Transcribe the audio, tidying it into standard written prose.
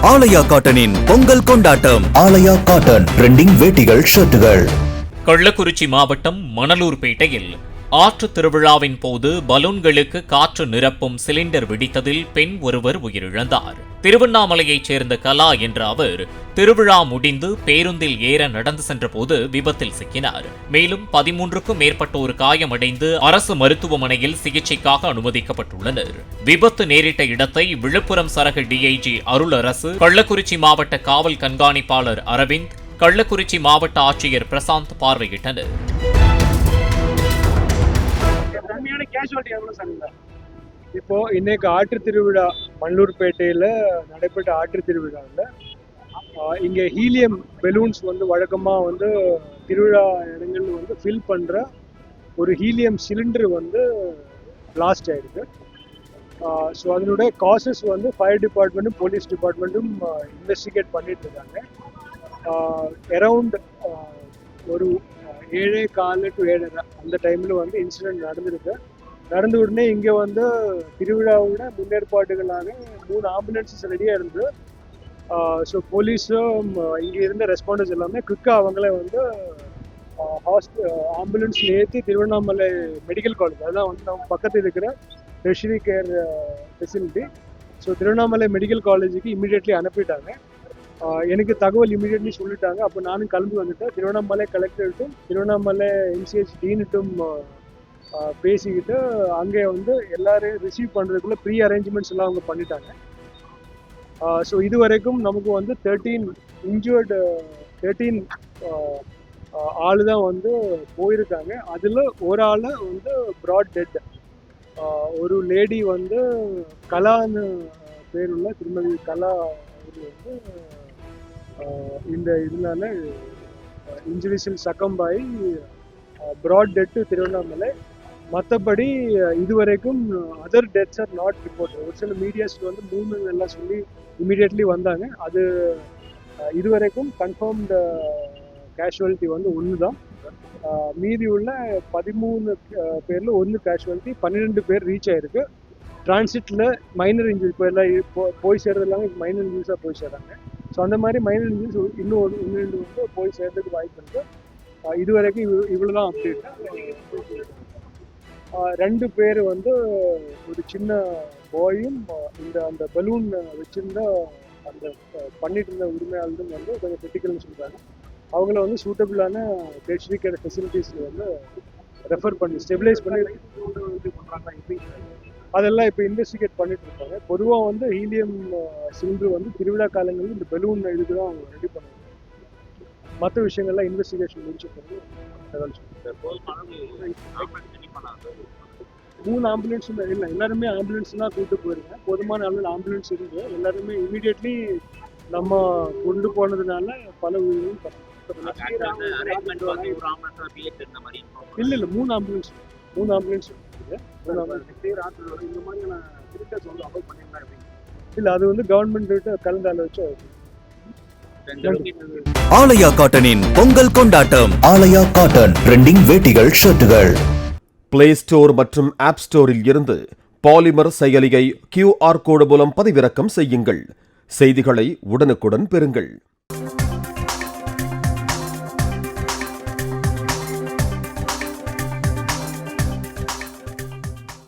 ஆலயா காட்டனின் பொங்கல் கொண்டாட்டம். ஆலயா cotton trending வேட்டிகள், ஷர்ட்டுகள். Kallakurichi மாவட்டம் மணலூர்பேட்டையில் ஆற்று திருவிழாவின் போது பலூன்களுக்கு காற்று நிரப்பும் சிலிண்டர் வெடித்ததில் பெண் ஒருவர் உயிரிழந்தார். திருவண்ணாமலையைச் சேர்ந்த கலா என்ற அவர் திருவிழா முடிந்து பேருந்தில் ஏற நடந்து சென்றபோது விபத்தில் சிக்கினார். மேலும் 13க்கும் மேற்பட்டோர் காயமடைந்து அரசு மருத்துவமனையில் சிகிச்சைக்காக அனுமதிக்கப்பட்டுள்ளனர். விபத்து நேரிட்ட இடத்தை விழுப்புரம் சரக டிஐஜி அருளரசு, கள்ளக்குறிச்சி மாவட்ட காவல் கண்காணிப்பாளர் அரவிந்த், கள்ளக்குறிச்சி மாவட்ட ஆட்சியர் பிரசாந்த் பார்வையிட்டனர். இப்போ இன்னைக்கு ஆற்று திருவிழா மணலூர்பேட்டையில நடைபெற்ற ஆற்று திருவிழாவில் இங்கே ஹீலியம் பெலூன்ஸ் வழக்கமா திருவிழா இடங்கள்ல ஃபில் பண்ற ஒரு ஹீலியம் சிலிண்டர் பிளாஸ்ட் ஆயிருக்கு. ஸோ அதனுடைய காசஸ் ஃபயர் டிபார்ட்மெண்ட்டும் போலீஸ் டிபார்ட்மெண்ட்டும் இன்வெஸ்டிகேட் பண்ணிட்டு இருக்காங்க. அரவுண்ட் ஒரு 7:15 to 7:30 அந்த டைம்ல இன்சிடென்ட் நடந்திருக்கு. நடந்த உடனே இங்கே திருவிழாவோட முன்னேற்பாடுகளாக 3 ஆம்புலன்ஸஸ் ரெடியாக இருந்து, ஸோ போலீஸும் இங்கே இருந்த ரெஸ்பாண்டர்ஸ் எல்லாமே குவிக்காக அவங்கள ஆம்புலன்ஸ் ஏற்றி திருவண்ணாமலை மெடிக்கல் காலேஜ், அதான் நம்ம பக்கத்தில் இருக்கிற tertiary care facility, so Tiruvannamalai medical காலேஜுக்கு இமீடியட்லி அனுப்பிட்டாங்க. எனக்கு தகவல் இமீடியட்லி சொல்லிட்டாங்க. அப்போ நானும் கிளம்பி வந்துட்டேன். திருவண்ணாமலை கலெக்டர்ட்டும் திருவண்ணாமலை எம்சிஹெச் டீனுட்டும் பேசிக்கிட்டு அங்கே எல்லாரும் ரிசீவ் பண்ணுறதுக்குள்ள ப்ரீ அரேஞ்ச்மெண்ட்ஸ் எல்லாம் அவங்க பண்ணிட்டாங்க. ஸோ இது வரைக்கும் நமக்கு 13 ஆள் தான் போயிருக்காங்க. அதில் ஒரு ஆள் ப்ராட் டெட். ஒரு லேடி கலான்னு பேருள்ள திருமதி கலா இந்த இதனால இன்ஜுரிஸில் சக்கம்பாய் ப்ராட் டெட் திருவண்ணாமலை. மற்றபடி இதுவரைக்கும் other deaths are not report. ஒரு சில மீடியாஸ்க்கு 3 எல்லாம் சொல்லி இமீடியட்லி வந்தாங்க. அது இதுவரைக்கும் கன்ஃபார்ம்டு கேஷுவாலிட்டி 1 தான். மீதி உள்ள 13 பேரில் 1 கேஷுவாலிட்டி, 12 பேர் ரீச் ஆயிருக்கு. டிரான்சிட்டில் மைனர் இன்ஜுரி போய் சேர்றது எல்லாமே மைனர் இன்ஜுரிஸாக போய் சேர்றாங்க. ஸோ அந்த மாதிரி மைனர் இன்ஜுரிஸ் இன்னும் 1-2 போய் சேர்றதுக்கு வாய்ப்பு இருக்குது. இது வரைக்கும் இவ்வளோதான் அப்டேட். 2 பேர் ஒரு சின்ன பாயும் அந்த பலூன் வச்சிருந்த அந்த பண்ணிட்டு இருந்த உரிமையாளரும் கொஞ்சம் கிரிட்டிக்கல்னு சொல்கிறாங்க. அவங்கள சூட்டபிளான டெர்ஷரி கேர் ஃபெசிலிட்டிஸில் ரெஃபர் பண்ணி ஸ்டெபிலைஸ் பண்ணி அதெல்லாம் இப்போ இன்வெஸ்டிகேட் பண்ணிட்டு இருக்காங்க. பொதுவாக ஹீலியம் சிலிண்டர் திருவிழா காலங்களில் இந்த பலூன் இதுக்கு தான் அவங்க ரெடி பண்ணுவாங்க. மற்ற விஷயங்கள்லாம் இன்வெஸ்டிகேஷன் முடிச்சு பண்ணி 3 ஆம்புலன்ஸும் இல்லை, எல்லாருமே ஆம்புலன்ஸ் தான் கூப்பிட்டு போயிருங்க. போதுமான அளவில் ஆம்புலன்ஸ் இருந்து எல்லாருமே இமீடியட்லி நம்ம கொண்டு போனதுனால பல உயிரும் இல்லை 3 ஆம்புலன்ஸ் இல்லை, அது கவர்மெண்ட் கலந்து ஆலோசிச்சு. ஆலயா காட்டனின் பொங்கல் கொண்டாட்டம். ஆலயா காட்டன் ட்ரெண்டிங் வேட்டிகள், ஷர்ட்டுகள். பிளே ஸ்டோர் மற்றும் ஆப் ஸ்டோரில் இருந்து பாலிமர் செயலியை QR கோடு மூலம் பதிவிறக்கம் செய்யுங்கள். செய்திகளை உடனுக்குடன் பெறுங்கள்.